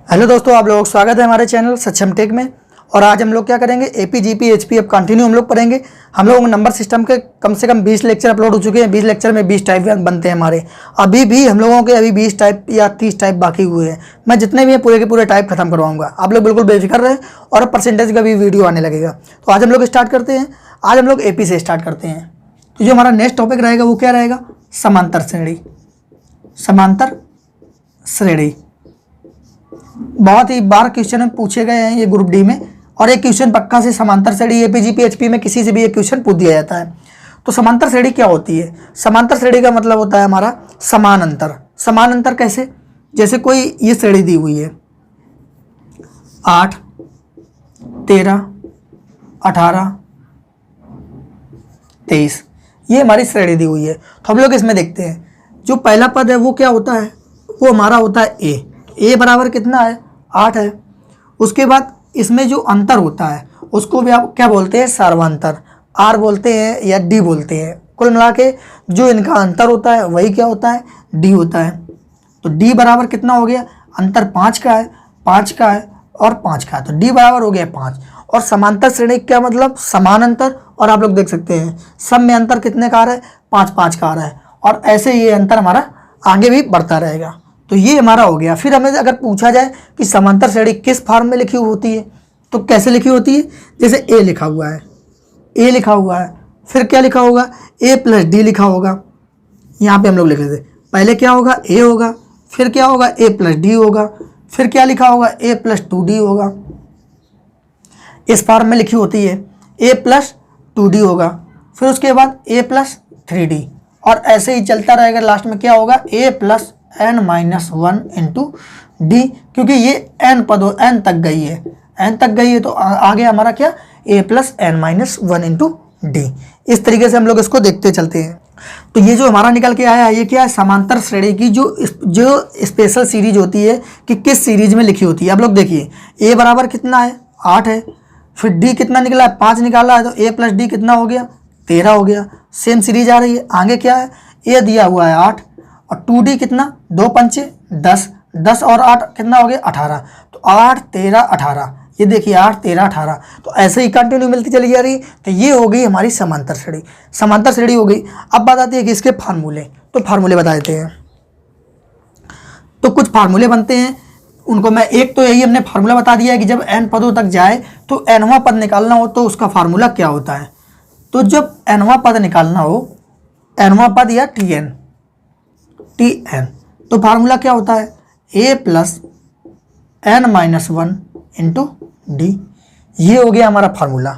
Hello दोस्तों, आप लोगों का स्वागत है हमारे चैनल सक्षम टेक में। और आज हम लोग क्या करेंगे, एपी जीपी एचपी अब कंटिन्यू हम लोग पढ़ेंगे। हम लोगों नंबर सिस्टम के कम से कम 20 लेक्चर अपलोड हो चुके हैं। 20 लेक्चर में 20 टाइप बनते हैं हमारे। अभी भी हम लोगों के 20 टाइप या 30 टाइप बाकी हुए हैं। मैं जितने भी हैं पूरे के पूरे टाइप खत्म करवाऊंगा। आप लोग बिल्कुल बेफिक्र रहे और परसेंटेज का भी वीडियो आने लगेगा। तो आज हम लोग स्टार्ट करते हैं। आज हम लोग एपी से स्टार्ट करते हैं। तो जो हमारा नेक्स्ट टॉपिक रहेगा वो क्या रहेगा, समांतर श्रेणी। समांतर श्रेणी बहुत ही बार क्वेश्चन पूछे गए हैं ये ग्रुप डी में, और एक क्वेश्चन पक्का से समांतर श्रेणी एपीजीपी एचपी में किसी से भी एक क्वेश्चन पूछ दिया जाता है। तो समांतर श्रेणी क्या होती है? समांतर श्रेणी का मतलब होता है हमारा समान अंतर। समान अंतर कैसे? जैसे कोई ये श्रेणी दी हुई है 8, 13, 18, 23, ये हमारी श्रेणी दी हुई है। तो हम लोग इसमें देखते हैं जो पहला पद है वो क्या होता है, वो हमारा होता है ए बराबर कितना है, 8 है। उसके बाद इसमें जो अंतर होता है उसको भी आप क्या बोलते हैं, सर्वांतर, आर बोलते हैं या डी बोलते हैं। कुल मिला के जो इनका अंतर होता है वही क्या होता है, डी होता है। तो डी बराबर कितना हो गया, अंतर 5 का है, 5 का है और 5 का है, तो डी बराबर हो गया 5। और समांतर श्रेणी क्या मतलब, समान अंतर। और आप लोग देख सकते हैं सब में अंतर कितने का आ रहा है, 5-5 का आ रहा है। और ऐसे ये अंतर हमारा आगे भी बढ़ता रहेगा। तो ये हमारा हो गया। फिर हमें अगर पूछा जाए कि समांतर श्रेणी किस फॉर्म में लिखी होती है, तो कैसे लिखी होती है, जैसे ए लिखा हुआ है, ए लिखा हुआ है, फिर क्या लिखा होगा, ए प्लस डी लिखा होगा। यहाँ पे हम लोग लिख लेते, पहले क्या होगा, ए होगा, फिर क्या होगा, ए प्लस डी होगा, फिर क्या लिखा होगा, ए प्लस 2डी होगा। इस फॉर्म में लिखी होती है, ए प्लस 2डी होगा, फिर उसके बाद ए प्लस 3डी, और ऐसे ही चलता रहेगा। लास्ट में क्या होगा, ए प्लस n-1 इंटू डी, क्योंकि ये n पदों n तक गई है, n तक गई है, तो आगे हमारा क्या, a plus n-1 into D. इस तरीके से हम लोग इसको देखते चलते हैं। तो ये जो हमारा निकल के आया है ये क्या है, समांतर श्रेणी की जो स्पेशल सीरीज होती है कि किस सीरीज में लिखी होती है। आप लोग देखिए a बराबर कितना है, 8 है, फिर d कितना निकला है, 5 निकाला है, तो a प्लस डी कितना हो गया, 13 हो गया। सेम सीरीज आ रही है। आगे क्या है, a दिया हुआ है 8 और 2d कितना, 2 पंचे 10, 10 और 8 कितना हो गया, 18। तो 8, 13, 18, ये देखिए 8, 13, 18, तो ऐसे ही कंटिन्यू मिलती चली जा रही। तो ये हो गई हमारी समांतर श्रेणी। समांतर श्रेणी हो गई। अब बात आती है कि इसके फार्मूले। तो फार्मूले बता देते हैं। तो कुछ फार्मूले बनते हैं, उनको मैं एक तो यही हमने फार्मूला बता दिया है कि जब n पदों तक जाए तो nवां पद निकालना हो तो उसका फार्मूला क्या होता है। तो जब nवां पद निकालना हो, nवां पद या tn, तो फार्मूला क्या होता है, a plus n-1 into D. ये हो गया हमारा फार्मूला।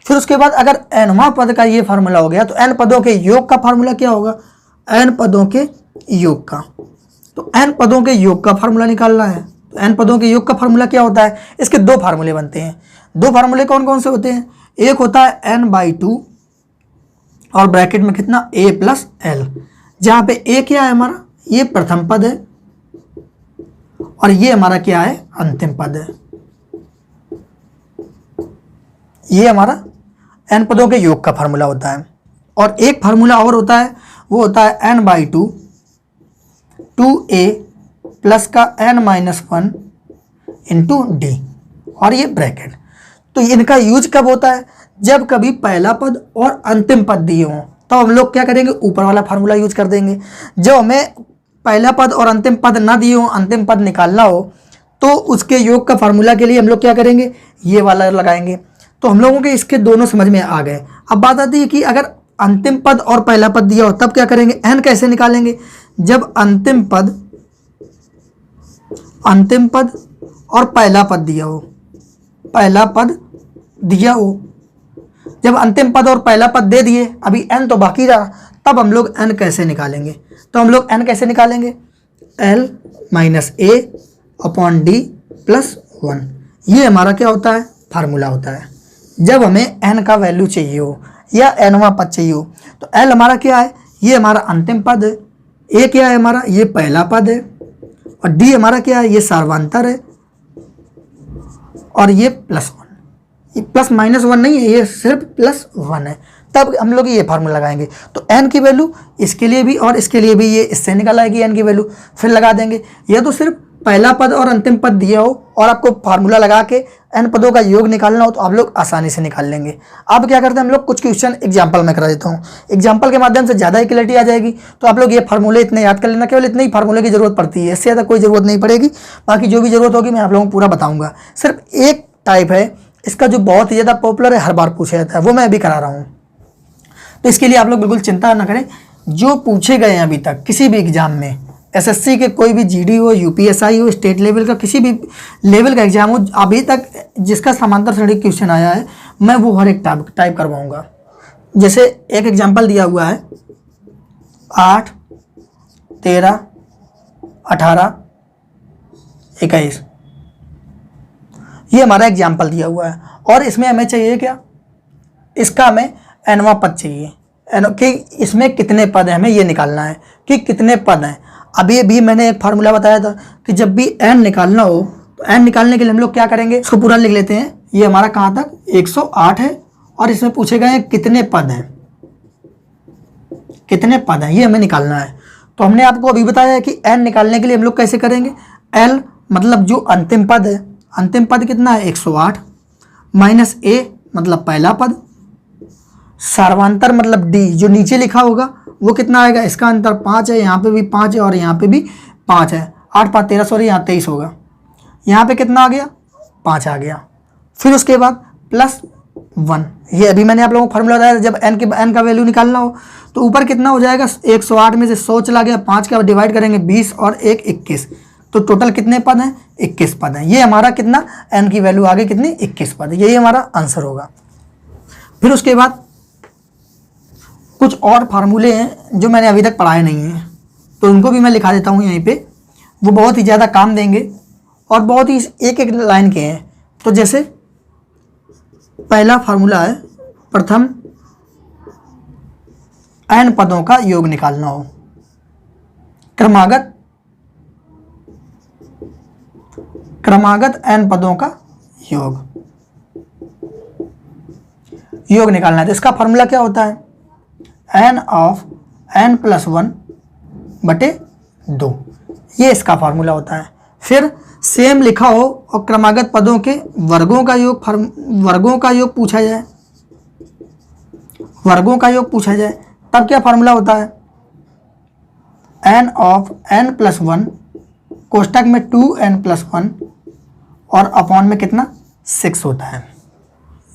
फिर उसके बाद अगर nवां पद का ये फार्मूला हो गया तो n पदों के योग का फार्मूला क्या होगा, n पदों के योग का। तो n पदों के योग का फार्मूला निकालना है। तो n पदों के योग का फार्मूला क्या होता है, इसके दो फार्मूले बनते हैं। दो फार्मूले कौन कौन से होते हैं, एक होता है n/2 और ब्रैकेट में कितना, a प्लस l, जहाँ पे a क्या है हमारा, ये प्रथम पद है और ये हमारा क्या है, अंतिम पद है। ये हमारा n पदों के योग का फार्मूला होता है। और एक फार्मूला और होता है, वो होता है n/2 2a प्लस का n-1 इंटू डी, और ये ब्रैकेट। तो इनका यूज कब होता है, जब कभी पहला पद और अंतिम पद दिए हों तो हम लोग क्या करेंगे, ऊपर वाला फार्मूला यूज कर देंगे। जब हमें पहला पद और अंतिम पद ना दिए हो, अंतिम पद निकालना हो, तो उसके योग का फार्मूला के लिए हम लोग क्या करेंगे, ये वाला लगाएंगे। तो हम लोगों के इसके दोनों समझ में आ गए। अब बात आती है कि अगर अंतिम पद और पहला पद दिया हो तब क्या करेंगे, n कैसे निकालेंगे, जब अंतिम पद और पहला पद दिया हो, पहला पद दिया हो, जब अंतिम पद और पहला पद दे दिए, अभी n तो बाकी रहा, तब हम लोग n कैसे निकालेंगे। तो हम लोग n कैसे निकालेंगे, l minus a upon D plus 1। ये हमारा क्या होता है, फार्मूला होता है। जब हमें n का वैल्यू चाहिए हो या nवां पद चाहिए हो, तो l हमारा क्या है, ये हमारा अंतिम पद है, a क्या है हमारा, ये पहला पद है, और d हमारा क्या है, ये सर्वांतर है, और ये प्लस 1। ये प्लस -1 नहीं है, ये सिर्फ +1 है। तब हम लोग ये फार्मूला लगाएंगे। तो n की वैल्यू इसके लिए भी और इसके लिए भी ये इससे निकल आएगी n की वैल्यू, फिर लगा देंगे। यह तो सिर्फ पहला पद और अंतिम पद दिया हो और आपको फार्मूला लगा के n पदों का योग निकालना हो तो आप लोग आसानी से निकाल लेंगे। अब क्या करते हैं हम लोग, कुछ क्वेश्चन एग्जाम्पल में करा देता हूँ, एग्जाम्पल के माध्यम से ज़्यादा ही क्लैरिटी आ जाएगी। तो आप लोग ये फार्मूले इतने याद कर लेना, केवल इतने ही फार्मूले की जरूरत पड़ती है, इससे ज़्यादा कोई ज़रूरत नहीं पड़ेगी। बाकी जो भी ज़रूरत होगी मैं आप लोगों को पूरा बताऊँगा। सिर्फ एक टाइप है इसका जो बहुत ही ज़्यादा पॉपुलर है, हर बार पूछा जाता है, वो मैं अभी करा रहा हूँ। तो इसके लिए आप लोग बिल्कुल चिंता ना करें, जो पूछे गए हैं अभी तक किसी भी एग्जाम में, एसएससी के कोई भी जीडी हो, यूपीएसआई हो, स्टेट लेवल का किसी भी लेवल का एग्जाम हो, अभी तक जिसका समांतर श्रेणी क्वेश्चन आया है मैं वो हर एक टाइप करवाऊंगा। जैसे एक एग्जाम्पल दिया हुआ है 8, 13, 18, 21, ये हमारा एग्जाम्पल दिया हुआ है और इसमें हमें चाहिए क्या, इसका हमें nवां पद चाहिए कि इसमें कितने पद हैं, हमें ये निकालना है कि कितने पद हैं। अभी भी मैंने एक फार्मूला बताया था कि जब भी n निकालना हो तो n निकालने के लिए हम लोग क्या करेंगे, इसको पूरा लिख लेते हैं। ये हमारा कहाँ तक 108 है और इसमें पूछे गए हैं कितने पद हैं, कितने पद हैं, ये हमें निकालना है। तो हमने आपको अभी बताया है कि n निकालने के लिए हम लोग कैसे करेंगे, l मतलब जो अंतिम पद है, अंतिम पद कितना है 108, माइनस a मतलब पहला पद, सर्वांतर मतलब d जो नीचे लिखा होगा वो कितना आएगा, इसका अंतर 5 है, यहाँ पे भी 5 है और यहाँ पे भी 5 है, 8 5 13, सॉरी यहाँ 23 होगा, यहाँ पे कितना आ गया 5 आ गया। फिर उसके बाद प्लस 1, ये अभी मैंने आप लोगों को फार्मूला बताया, जब n का वैल्यू निकालना हो तो ऊपर कितना हो जाएगा, 108 में से 100 चला गया, 5 का डिवाइड करेंगे 20 और 1 21, तो टोटल कितने पद हैं 21 पद हैं। ये हमारा कितना n की वैल्यू आ गई कितनी 21 पद, यही हमारा आंसर होगा। फिर उसके बाद कुछ और फार्मूले हैं जो मैंने अभी तक पढ़ाए नहीं हैं, तो उनको भी मैं लिखा देता हूँ यहीं पे, वो बहुत ही ज़्यादा काम देंगे और बहुत ही एक एक लाइन के हैं। तो जैसे पहला फार्मूला है, प्रथम n पदों का योग निकालना हो, क्रमागत n पदों का योग निकालना है। तो इसका फार्मूला क्या होता है, n ऑफ n प्लस 1 बटे 2, ये इसका फार्मूला होता है। फिर सेम लिखा हो और क्रमागत पदों के वर्गों का योग पूछा जाए, वर्गों का योग पूछा जाए, तब क्या फार्मूला होता है, n ऑफ n प्लस 1 कोष्टक में 2n प्लस 1 और अपॉन में कितना 6 होता है।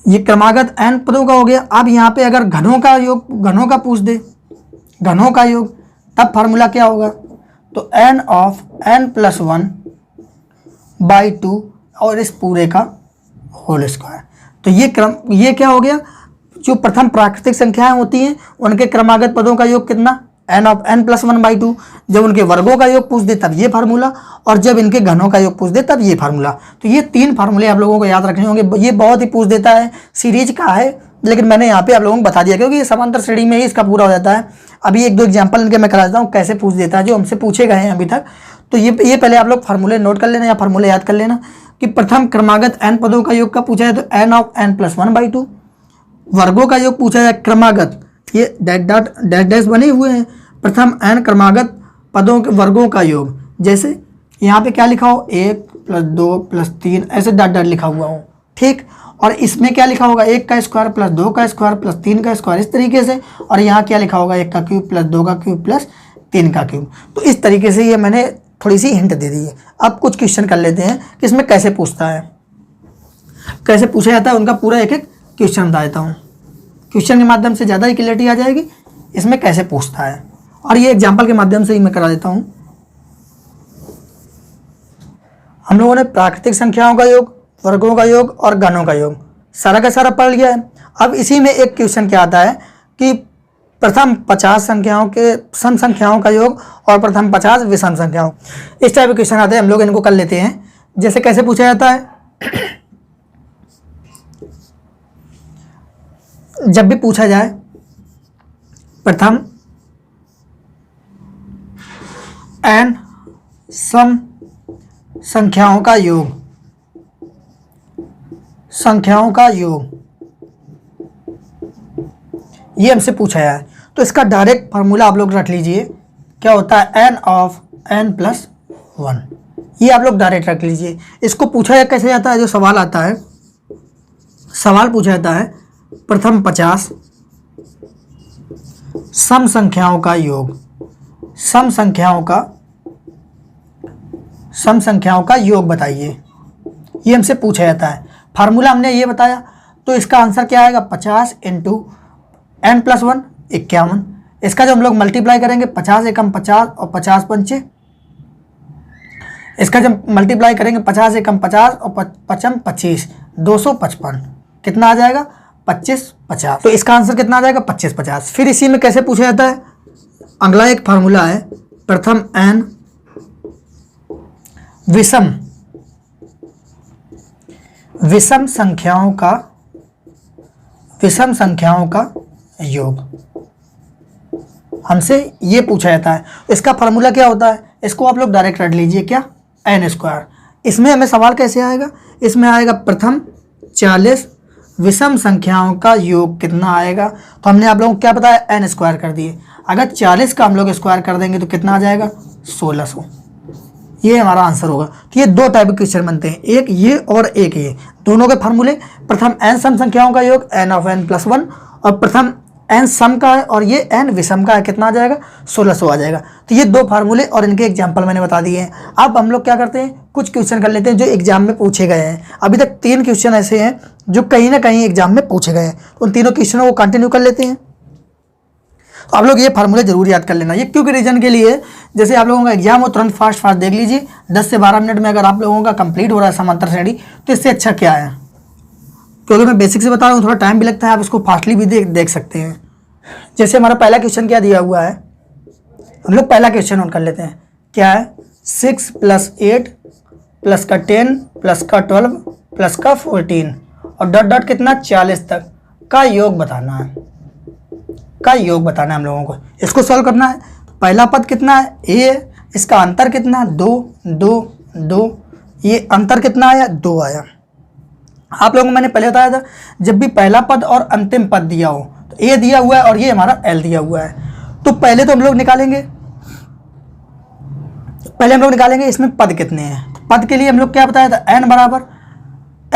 ये क्रमागत n पदों का हो गया। अब यहाँ पे अगर घनों का पूछ दे, घनों का योग, तब फार्मूला क्या होगा, तो n of n plus 1 by 2 और इस पूरे का होल स्क्वायर। तो ये क्या हो गया, जो प्रथम प्राकृतिक संख्याएं होती हैं उनके क्रमागत पदों का योग कितना, n of n plus 1 by 2, जब उनके वर्गों का योग पूछ दे तब ये फार्मूला, और जब इनके घनों का योग पूछ दे तब ये फार्मूला। तो ये 3 फार्मूले आप लोगों को याद रखने होंगे। ये बहुत ही पूछ देता है, सीरीज का है, लेकिन मैंने यहाँ पे आप लोगों को बता दिया क्योंकि ये समांतर श्रेणी में ही इसका पूरा हो जाता है। अभी 1-2 एग्जाम्पल इनके मैं करा देता हूँ कैसे पूछ देता है, जो हमसे पूछे गए हैं अभी तक। तो ये पहले आप लोग फार्मूले नोट कर लेना या फार्मूले याद कर लेना कि प्रथम क्रमागत n पदों का योग का पूछा है तो n of n plus 1 by 2, वर्गों का योग पूछा जाए क्रमागत, ये डैश बने हुए हैं, प्रथम n क्रमागत पदों के वर्गों का योग, जैसे यहाँ पे क्या लिखा हो 1 प्लस 2 प्लस 3 ऐसे डॉट लिखा हुआ हो, ठीक। और इसमें क्या लिखा होगा 1 का स्क्वायर प्लस 2 का स्क्वायर प्लस 3 का स्क्वायर, इस तरीके से। और यहाँ क्या लिखा होगा 1 का क्यूब प्लस 2 का क्यूब प्लस 3 का क्यूब। तो इस तरीके से ये मैंने थोड़ी सी हिंट दे दी है। अब कुछ क्वेश्चन कर लेते हैं कि इसमें कैसे पूछता है, कैसे पूछा जाता है, उनका पूरा एक एक क्वेश्चन बता देता हूँ। क्वेश्चन के माध्यम से ज़्यादा ही क्लियरिटी आ जाएगी इसमें कैसे पूछता है, और ये एग्जाम्पल के माध्यम से ही मैं करा देता हूँ। हम लोगों ने प्राकृतिक संख्याओं का योग, वर्गों का योग और घनों का योग सारा का सारा पढ़ लिया है। अब इसी में एक क्वेश्चन क्या आता है कि प्रथम 50 संख्याओं के सम संख्याओं का योग और प्रथम 50 विषम संख्याओं, इस टाइप के क्वेश्चन आते हैं। हम लोग इनको कर लेते हैं। जैसे कैसे पूछा जाता है, जब भी पूछा जाए प्रथम n सम संख्याओं का योग, ये हमसे पूछा है, तो इसका डायरेक्ट फार्मूला आप लोग रख लीजिए। क्या होता है n ऑफ n प्लस 1, ये आप लोग डायरेक्ट रख लीजिए। इसको पूछा कैसे जाता है, जो सवाल आता है, सवाल पूछा जाता है प्रथम 50 सम संख्याओं का योग, सम संख्याओं का योग बताइए, ये हमसे पूछा जाता है। फार्मूला हमने ये बताया, तो इसका आंसर क्या आएगा, 50 इंटू n+1 51। इसका जो हम लोग मल्टीप्लाई करेंगे 50 एकम 50 और 50 पंचे, इसका जब मल्टीप्लाई करेंगे 50 एकम 50 और 55 25 255, कितना आ जाएगा 25 50। तो इसका आंसर कितना आ जाएगा 25 50। फिर इसी में कैसे पूछा जाता है, अगला एक फार्मूला है प्रथम n विषम संख्याओं का योग, हमसे ये पूछा जाता है। इसका फार्मूला क्या होता है, इसको आप लोग डायरेक्ट रख लीजिए, क्या, n²। इसमें हमें सवाल कैसे आएगा, इसमें आएगा प्रथम 40 विषम संख्याओं का योग कितना आएगा। तो हमने आप लोगों को क्या बताया, n² कर दिए। अगर 40 का हम लोग स्क्वायर कर देंगे तो कितना आ जाएगा 1600। ये हमारा आंसर होगा। तो ये दो टाइप के क्वेश्चन बनते हैं, एक ये और एक ये। दोनों के फार्मूले, प्रथम n सम संख्याओं का योग n(n+1) और प्रथम n सम का है और ये n विषम का है, कितना आ जाएगा 1600 आ जाएगा। तो ये दो फार्मूले और इनके एग्जाम्पल मैंने बता दिए हैं। अब हम लोग क्या करते हैं, कुछ क्वेश्चन कर लेते हैं जो एग्जाम में पूछे गए हैं। अभी तक 3 क्वेश्चन ऐसे हैं जो कहीं ना कहीं एग्जाम में पूछे गए हैं, तो उन तीनों क्वेश्चनों को कंटिन्यू कर लेते हैं। तो आप लोग ये फार्मूले जरूर याद कर लेना। ये क्योंकि रीजन के लिए, जैसे आप लोगों का एग्जाम हो तुरंत फास्ट देख लीजिए, 10 से 12 मिनट में अगर आप लोगों का कंप्लीट हो रहा है समांतर श्रेणी, तो इससे अच्छा क्या है, क्योंकि मैं बेसिक से बता रहा हूँ, थोड़ा टाइम भी लगता है, आप इसको फास्टली भी देख सकते हैं। जैसे हमारा पहला क्वेश्चन क्या दिया हुआ है, हम लोग पहला क्वेश्चन ऑन कर लेते हैं। क्या है, 6 + 8 + 10 + 12 + 14 और डॉट कितना 40 तक का योग बताना है, हम लोगों को। इसको सॉल्व करना है। पहला पद कितना है, a, इसका अंतर कितना 2 2 2, ये अंतर कितना आया 2 आया। आप लोगों को मैंने पहले बताया था, जब भी पहला पद और अंतिम पद दिया हो, तो a दिया हुआ है और ये हमारा l दिया हुआ है, तो पहले तो हम लोग निकालेंगे, इसमें पद कितने हैं। तो पद के लिए हम लोग क्या बताया था, n बराबर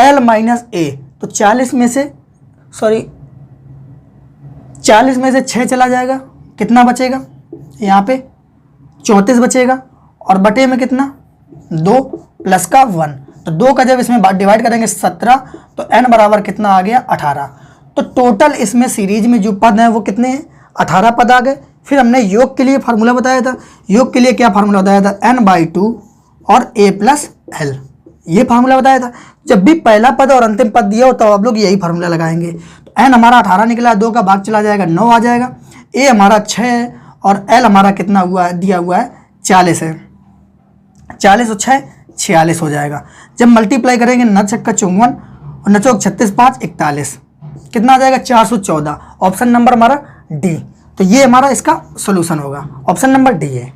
l - a। तो 40 में से 6 चला जाएगा, कितना बचेगा, यहाँ पे 34 बचेगा, और बटे में कितना 2 + का 1। तो 2 का जब इसमें डिवाइड करेंगे 17, तो n बराबर कितना आ गया 18। तो टोटल इसमें सीरीज में जो पद हैं वो कितने हैं, 18 पद आ गए। फिर हमने योग के लिए फार्मूला बताया था, योग के लिए क्या फार्मूला बताया था, n/2 और a + l, ये फार्मूला बताया था। जब भी पहला पद और अंतिम पद दिया हो तो आप लोग यही फार्मूला लगाएंगे। तो n हमारा 18 निकला, 2 का भाग चला जाएगा 9 आ जाएगा, a हमारा 6 है और l हमारा कितना हुआ है, दिया हुआ है 40 है, 40 और 6 46 हो जाएगा। जब मल्टीप्लाई करेंगे 9 छक्का 54 और 9 चौक 36 5 41, कितना आ जाएगा 414। ऑप्शन नंबर हमारा डी। तो ये हमारा इसका सोल्यूशन होगा, ऑप्शन नंबर डी है।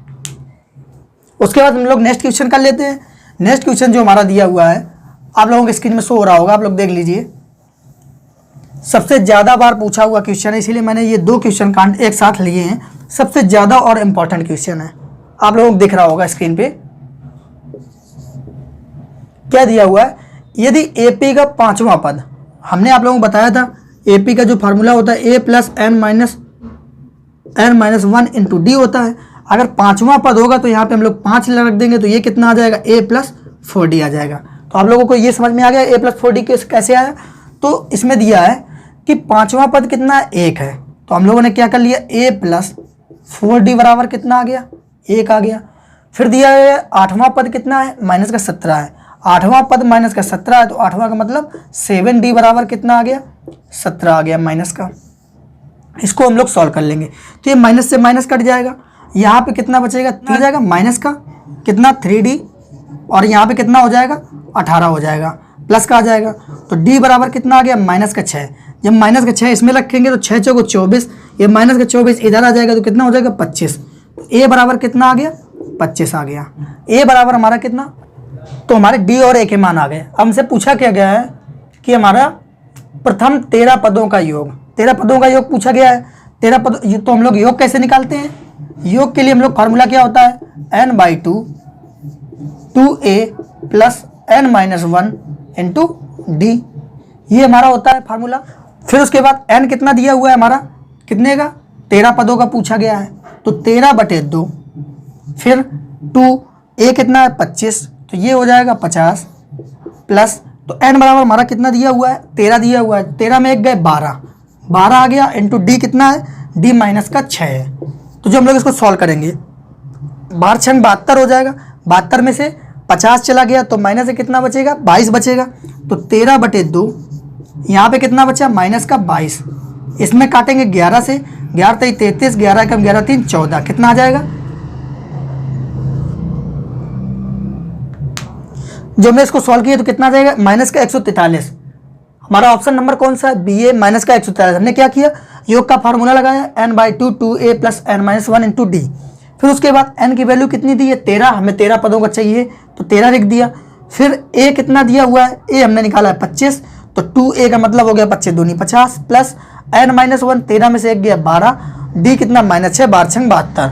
उसके बाद हम लोग नेक्स्ट क्वेश्चन कर लेते हैं। नेक्स्ट क्वेश्चन जो हमारा दिया हुआ है, आप लोगों के स्क्रीन में शो हो रहा होगा, आप लोग देख लीजिए। सबसे ज़्यादा बार पूछा हुआ क्वेश्चन है, इसीलिए मैंने ये 2 क्वेश्चन कांड एक साथ लिए हैं। सबसे ज़्यादा और इम्पॉर्टेंट क्वेश्चन है, आप लोगों को दिख रहा होगा स्क्रीन पे। क्या दिया हुआ है, यदि AP का 5वां पद, हमने आप लोगों को बताया था AP का जो फार्मूला होता है a + n - 1 × d होता है। अगर 5वां पद होगा तो यहाँ पे हम लोग 5 रख देंगे, तो ये कितना आ जाएगा, a + 4d आ जाएगा। तो आप लोगों को ये समझ में आ गया a + 4d कैसे आया। तो इसमें दिया है कि 5वां पद कितना है, 1 है, तो हम लोगों ने क्या कर लिया, a + 4d बराबर कितना आ गया, 1 आ गया। फिर दिया है 8वां पद कितना है, -17 है, 8वां पद -17 है, तो 8वां का मतलब 7d बराबर कितना आ गया, 17 आ गया माइनस का। इसको हम लोग सॉल्व कर लेंगे, तो ये माइनस से माइनस कट जाएगा, यहाँ पे कितना बचेगा, आ जाएगा माइनस का कितना 3d, और यहाँ पे कितना हो जाएगा 18 हो जाएगा, प्लस का आ जाएगा। तो d बराबर कितना आ गया, -6। जब -6 इसमें रखेंगे तो 6 चौको 24, ये -24 इधर आ जाएगा, तो कितना हो जाएगा 25। तो a बराबर कितना आ गया, 25 आ गया। a बराबर हमारा कितना, तो हमारे d और a के मान आ गए। हमसे पूछा क्या गया है कि हमारा प्रथम 13 पदों का योग, 13 पदों का योग पूछा गया है। 13 पद, तो हम लोग योग कैसे निकालते हैं, योग के लिए हम लोग फार्मूला क्या होता है, n/2 2a plus n minus 1 into D, ये हमारा होता है फार्मूला। फिर उसके बाद n कितना दिया हुआ है हमारा, कितने का, 13 पदों का पूछा गया है, तो 13/2। फिर 2a कितना है 25, तो ये हो जाएगा 50 प्लस, तो n बराबर हमारा कितना दिया हुआ है, 13 दिया हुआ है, 13 में 1 गए 12 आ गया, इंटू डी कितना है, डी माइनस का 6 है। तो जो हम लोग इसको सॉल्व करेंगे, 12 6 72 हो जाएगा, 72 में से 50 चला गया तो माइनस से कितना बचेगा, 22 बचेगा, तो 13/2, यहाँ पे कितना बचा, माइनस का 22, इसमें काटेंगे 11 से, 11 3 33, 11 कम 11 3 14, कितना आ जाएगा, जो हमने इसको सॉल्व किया तो कितना आ जाएगा, माइनस का 143। हमारा ऑप्शन नंबर कौन सा है, बी ए, माइनस का 143। हमने क्या किया, योग का फार्मूला लगाया, n/2 2a plus n minus 1 into D. फिर उसके बाद n की वैल्यू कितनी दी है, 13, हमें 13 पदों का चाहिए तो 13 लिख दिया। फिर a कितना दिया हुआ है, a हमने निकाला है 25, तो 2a का मतलब हो गया 25 दूनी 50 प्लस n माइनस 1, 13 में से 1 गया 12, d कितना माइनस 6, 12 6 72,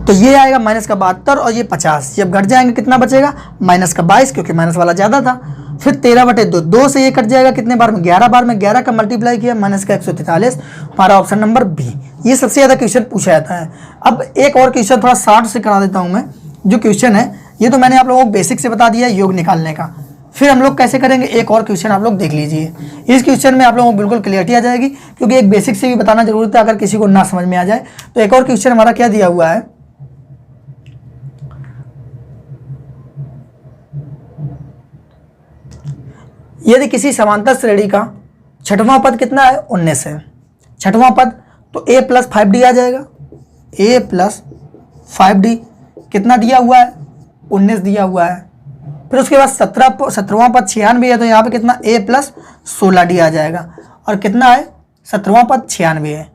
तो ये आएगा माइनस का 72 और ये 50, जब घट जाएंगे कितना बचेगा, माइनस का 22, क्योंकि माइनस वाला ज़्यादा था। फिर 13/2, 2 से ये कट जाएगा कितने बार में, 11 बार में, 11 का मल्टीप्लाई किया, माइनस का 143, हमारा ऑप्शन नंबर बी। ये सबसे ज़्यादा क्वेश्चन पूछा जाता है। अब एक और क्वेश्चन थोड़ा शॉर्ट से करा देता हूँ मैं। जो क्वेश्चन है ये तो मैंने आप लोगों को बेसिक से बता दिया योग निकालने का। फिर हम लोग कैसे करेंगे, एक और क्वेश्चन आप लोग देख लीजिए। इस क्वेश्चन में आप लोगों को बिल्कुल क्लियरिटी आ जाएगी, क्योंकि एक बेसिक से भी बताना जरूरत है अगर किसी को ना समझ में आ जाए। तो एक और क्वेश्चन हमारा क्या दिया हुआ है, यदि किसी समांतर श्रेणी का छठवां पद कितना है, 19 है, छठवां पद, तो a प्लस 5d आ जाएगा, a प्लस 5d कितना दिया हुआ है, 19 दिया हुआ है। फिर उसके बाद 17वां पद 96 है, तो यहाँ पे कितना a प्लस 16d आ जाएगा, और कितना है 17वां पद 96 है,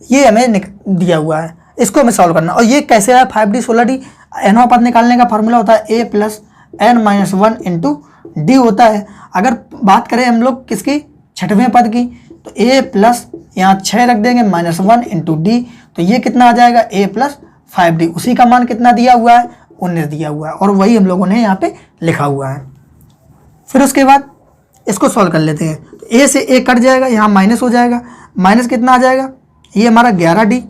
ये हमें दिया हुआ है, इसको हमें सॉल्व करना। और ये कैसे आया 5d 16d, nवां पद निकालने का फॉर्मूला होता है a plus n minus 1 into D होता है। अगर बात करें हम लोग किसकी, छठवें पद की, तो a प्लस यहाँ 6 रख देंगे माइनस 1 इंटू डी, तो ये कितना आ जाएगा a प्लस 5d, उसी का मान कितना दिया हुआ है, 19 दिया हुआ है, और वही हम लोगों ने यहाँ पे लिखा हुआ है। फिर उसके बाद इसको सॉल्व कर लेते हैं, तो a से a कट जाएगा, यहाँ माइनस हो जाएगा, माइनस कितना आ जाएगा, ये हमारा 11d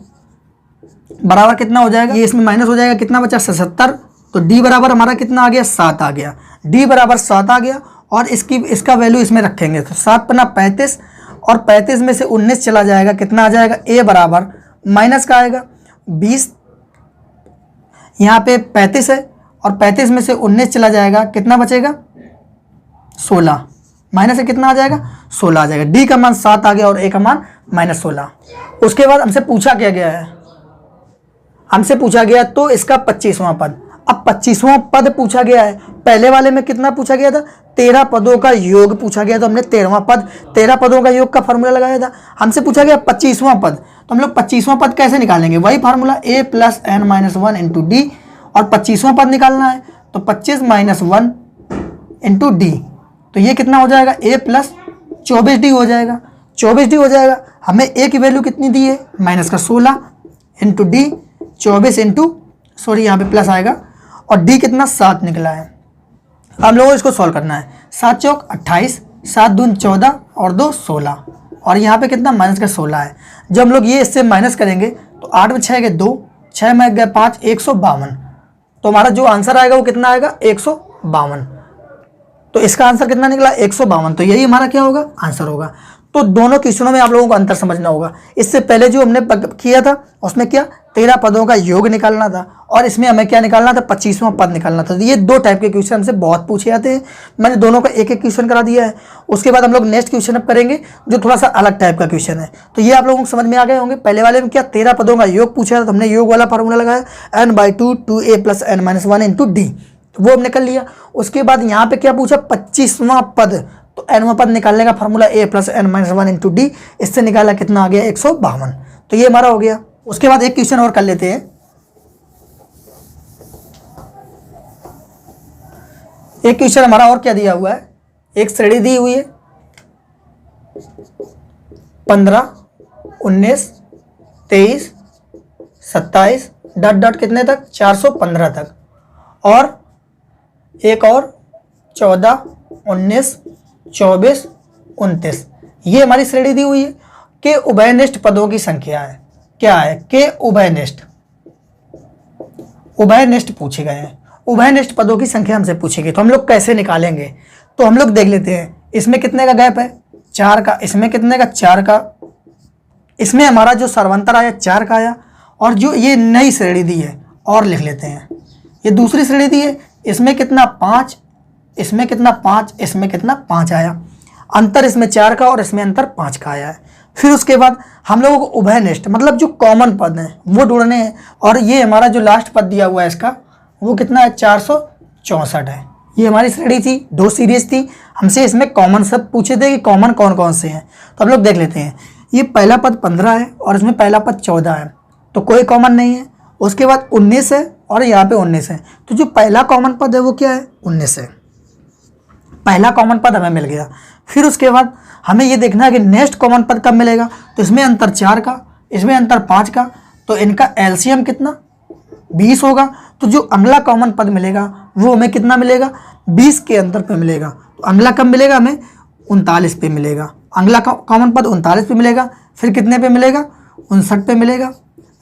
बराबर कितना हो जाएगा, ये इसमें माइनस हो जाएगा, कितना बचा 77, तो d बराबर हमारा कितना आ गया, 7 आ गया, d बराबर 7 आ गया, और इसका वैल्यू इसमें रखेंगे, तो 7 पन्ना 35, और 35 में से 19 चला जाएगा, कितना आ जाएगा, a बराबर माइनस का आएगा 20, यहाँ पे 35 है, और 35 में से 19 चला जाएगा, कितना बचेगा 16, माइनस से कितना आ जाएगा 16 आ जाएगा, d का मान 7 आ गया और a का मान माइनस 16। उसके बाद हमसे पूछा क्या गया है, हमसे पूछा गया तो इसका 25वां पद। अब 25वां पद पूछा गया है, पहले वाले में कितना पूछा गया था, 13 पदों का योग पूछा गया, तो हमने 13वां पद, 13 पदों का योग का फॉर्मूला लगाया था। हमसे पूछा गया 25वां पद, तो हम लोग 25वां पद कैसे निकालेंगे, वही formula a plus n minus 1 into D, और 25वां पद निकालना है तो 25 माइनस 1 इंटू डी, तो ये कितना हो जाएगा, a प्लस 24d हो जाएगा, 24d हो जाएगा। हमें a की वैल्यू कितनी दी है, माइनस का 16 इंटू डी, 24 इंटू, सॉरी यहाँ पे प्लस आएगा, और d कितना 7 निकला है। हम लोगों को इसको सॉल्व करना है, 7 चौक 28, 7 दून 14 और 2 16, और यहाँ पे कितना माइनस का 16 है। जब हम लोग ये इससे माइनस करेंगे तो 8 में 6 गए 2, 6 में गए 5, 152, तो हमारा जो आंसर आएगा वो कितना आएगा 152। तो इसका आंसर कितना निकला 152, तो यही हमारा क्या होगा आंसर होगा। तो दोनों क्वेश्चनों में आप लोगों को अंतर समझना होगा। इससे पहले जो हमने किया था उसमें क्या 13 पदों का योग निकालना था, और इसमें हमें क्या निकालना था 25वां पद निकालना था। तो ये दो टाइप के क्वेश्चन हमसे बहुत पूछे जाते हैं। मैंने दोनों का एक एक क्वेश्चन करा दिया है। उसके बाद हम लोग नेक्स्ट क्वेश्चन अब करेंगे जो थोड़ा सा अलग टाइप का क्वेश्चन है। तो ये आप लोगों को समझ में आ गए होंगे। पहले वाले में क्या 13 पदों का योग पूछा था, तो हमने योग वाला फार्मूला लगाया n/2 2a plus n minus 1 into D, वो हमने कर लिया। उसके बाद यहाँ पे क्या पूछा 25वां पद, तो nवां पद निकालने का formula a plus n minus 1 into D, इससे निकाला कितना आ गया 152। तो ये हमारा हो गया। उसके बाद एक क्वेश्चन और कर लेते हैं। एक क्वेश्चन हमारा और क्या दिया हुआ है, एक श्रेणी दी हुई है 15, 19, 23, 27 डॉट डॉट कितने तक 415 तक, और एक और 14, 19, 24, 29, ये हमारी श्रेणी दी हुई है। के उभयनिष्ठ पदों की संख्या है, क्या है, के उभयनिष्ठ, उभयनिष्ठ पूछे गए हैं, उभयनिष्ठ पदों की संख्या हमसे पूछेगी। तो हम लोग कैसे निकालेंगे, तो हम लोग देख लेते हैं। इसमें कितने का गैप है, 4 का, इसमें कितने का, 4 का, इसमें हमारा जो सर्वांतर आया 4 का आया, और जो ये नई श्रेणी दी है और लिख लेते हैं, ये दूसरी श्रेणी दी है, इसमें कितना 5, इसमें कितना 5, इसमें कितना 5 आया, अंतर इसमें 4 का और इसमें अंतर 5 का आया है। फिर उसके बाद हम लोगों को उभयनिष्ठ मतलब जो कॉमन पद हैं वो ढूंढने हैं, और ये हमारा जो लास्ट पद दिया हुआ है इसका वो कितना है, 464 है। ये हमारी श्रेणी थी, 2 सीरीज थी, हमसे इसमें कॉमन सब पूछे थे कि कॉमन कौन कौन से हैं। तो हम लोग देख लेते हैं, ये पहला पद 15 है और इसमें पहला पद 14 है, तो कोई कॉमन नहीं है। उसके बाद 19 है और यहाँ पे 19 है, तो जो पहला कॉमन पद है वो क्या है, 19 है, पहला कॉमन पद हमें मिल गया। फिर उसके बाद हमें ये देखना है कि नेक्स्ट कॉमन पद कब मिलेगा, तो इसमें अंतर 4 का, इसमें अंतर 5 का, तो इनका एलसीएम कितना 20 होगा। तो जो अगला कॉमन पद मिलेगा वो हमें कितना मिलेगा, 20 के अंतर पे मिलेगा। तो अगला कब मिलेगा, हमें 39 पे मिलेगा, अगला कॉमन पद 39 पे मिलेगा, फिर कितने पे मिलेगा, 59 पे मिलेगा।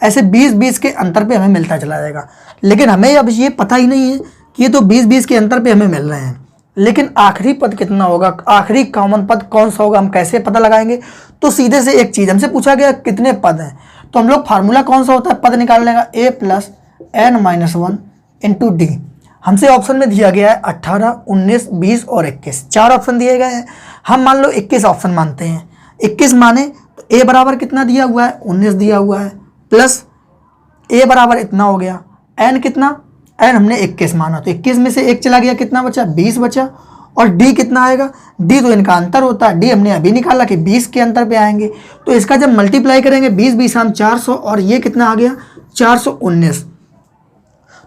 ऐसे 20-20 के अंतर पे हमें मिलता चला जाएगा। लेकिन हमें अब ये पता ही नहीं है कि ये तो 20-20 के अंतर पे हमें मिल रहे हैं, लेकिन आखिरी पद कितना होगा, आखिरी कॉमन पद कौन सा होगा, हम कैसे पता लगाएंगे। तो सीधे से एक चीज़ हमसे पूछा गया कितने पद हैं, तो हम लोग फार्मूला कौन सा होता है पद निकालने का, a + n-1 इंटू डी। हमसे ऑप्शन में दिया गया है 18, 19, 20 और 21, 4 ऑप्शन दिए गए हैं। हम मान लो 21 ऑप्शन मानते हैं, 21 माने तो a बराबर कितना दिया हुआ है, 19 दिया हुआ है, प्लस a बराबर इतना हो गया, n कितना, n हमने 21 माना, तो 21 में से 1 चला गया, कितना बचा, 20 बचा। और d कितना आएगा, d तो इनका अंतर होता है, d हमने अभी निकाला कि 20 के अंतर पे आएंगे, तो इसका जब मल्टीप्लाई करेंगे 20-20 हम 400, और ये कितना आ गया 419।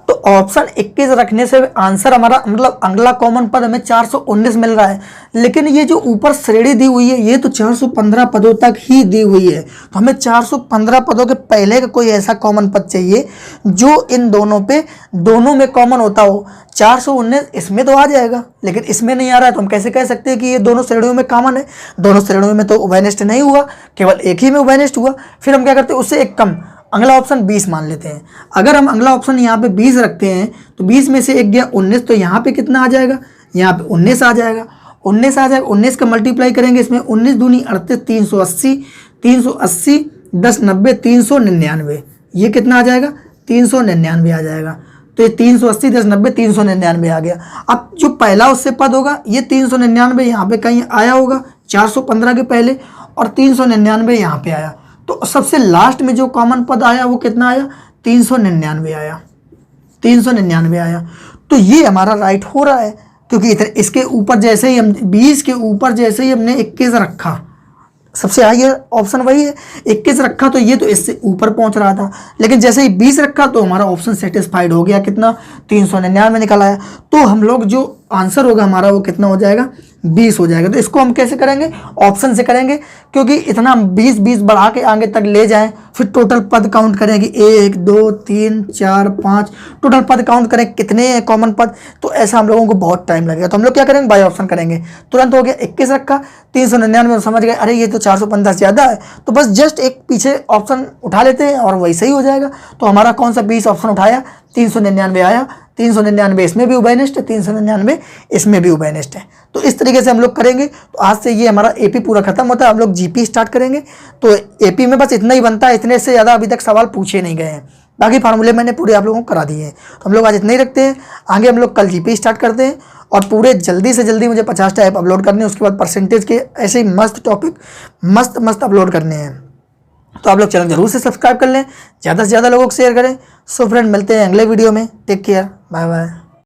तो ऑप्शन 21 रखने से आंसर हमारा मतलब अगला कॉमन पद हमें 419 मिल रहा है। लेकिन ये जो ऊपर श्रेणी दी हुई है ये तो 415 पदों तक ही दी हुई है, तो हमें 415 पदों के पहले का कोई ऐसा कॉमन पद चाहिए जो इन दोनों में कॉमन होता हो। 419 इसमें तो आ जाएगा, लेकिन इसमें नहीं आ रहा है, तो हम कैसे कह सकते हैं कि ये दोनों श्रेणियों में कॉमन है। दोनों श्रेणियों में तो उभयनिष्ठ नहीं हुआ, केवल एक ही में उभयनिष्ठ हुआ। फिर हम क्या करते हैं, उससे एक कम, अगला ऑप्शन 20 मान लेते हैं। अगर हम अगला ऑप्शन यहाँ पे 20 रखते हैं तो 20 में से एक गया 19, तो यहाँ पे कितना आ जाएगा, यहाँ पे 19 आ जाएगा, 19 आ जाएगा। 19 का मल्टीप्लाई करेंगे इसमें, 19 दूनी 38, 380, 380, 10 90, 399, ये कितना आ जाएगा, 399 आ जाएगा। तो ये 380, 10 90, 399 आ गया। अब जो पहला उससे पद होगा ये 399 यहाँ पे कहीं आया होगा 415 के पहले, और 399 यहाँ पे आया, तो सबसे लास्ट में जो कॉमन पद आया वो कितना आया, 399 आया, 399 आया। तो ये हमारा राइट हो रहा है, क्योंकि इसके ऊपर जैसे ही हम 20 के ऊपर जैसे ही हमने 21 रखा, सबसे हाई ऑप्शन वही है, 21 रखा तो ये तो इससे ऊपर पहुंच रहा था, लेकिन जैसे ही 20 रखा तो हमारा ऑप्शन सेटिस्फाइड हो गया, कितना 399 निकल आया। तो हम लोग जो आंसर होगा हमारा वो कितना हो जाएगा, 20 हो जाएगा। तो इसको हम कैसे करेंगे, ऑप्शन से करेंगे, क्योंकि इतना 20-20 बढ़ा के आगे तक ले जाएं, फिर टोटल पद काउंट करें कि 1 2 3 4 5 टोटल पद काउंट करें कितने हैं कॉमन पद, तो ऐसा हम लोगों को बहुत टाइम लगेगा। तो हम लोग क्या करेंगे, बाय ऑप्शन करेंगे। तुरंत हो गया, 21 रखा, 399 समझ गए, अरे ये तो 415 ज़्यादा है, तो बस जस्ट एक पीछे ऑप्शन उठा लेते हैं और वही सही हो जाएगा। तो हमारा कौन सा 20 ऑप्शन उठाया, 399 आया, 399 इसमें भी उभयनिष्ठ है, 399 इसमें भी उभयनिष्ठ है। तो इस तरीके से हम लोग करेंगे। तो आज से ये हमारा एपी पूरा खत्म होता है, हम लोग जीपी स्टार्ट करेंगे। तो एपी में बस इतना ही बनता है, इतने से ज़्यादा अभी तक सवाल पूछे नहीं गए हैं, बाकी फार्मूले मैंने पूरे आप लोगों को करा दिए हैं। तो हम लोग आज इतना ही रखते हैं, आगे हम लोग कल जीपी स्टार्ट करते हैं, और पूरे जल्दी से जल्दी मुझे 50 टाइप अपलोड करने हैं, उसके बाद परसेंटेज के ऐसे ही मस्त टॉपिक मस्त अपलोड करने हैं। तो आप लोग चैनल जरूर से सब्सक्राइब कर लें, ज़्यादा से ज़्यादा लोगों को शेयर करें। सो फ्रेंड, मिलते हैं अगले वीडियो में, टेक केयर, बाय बाय।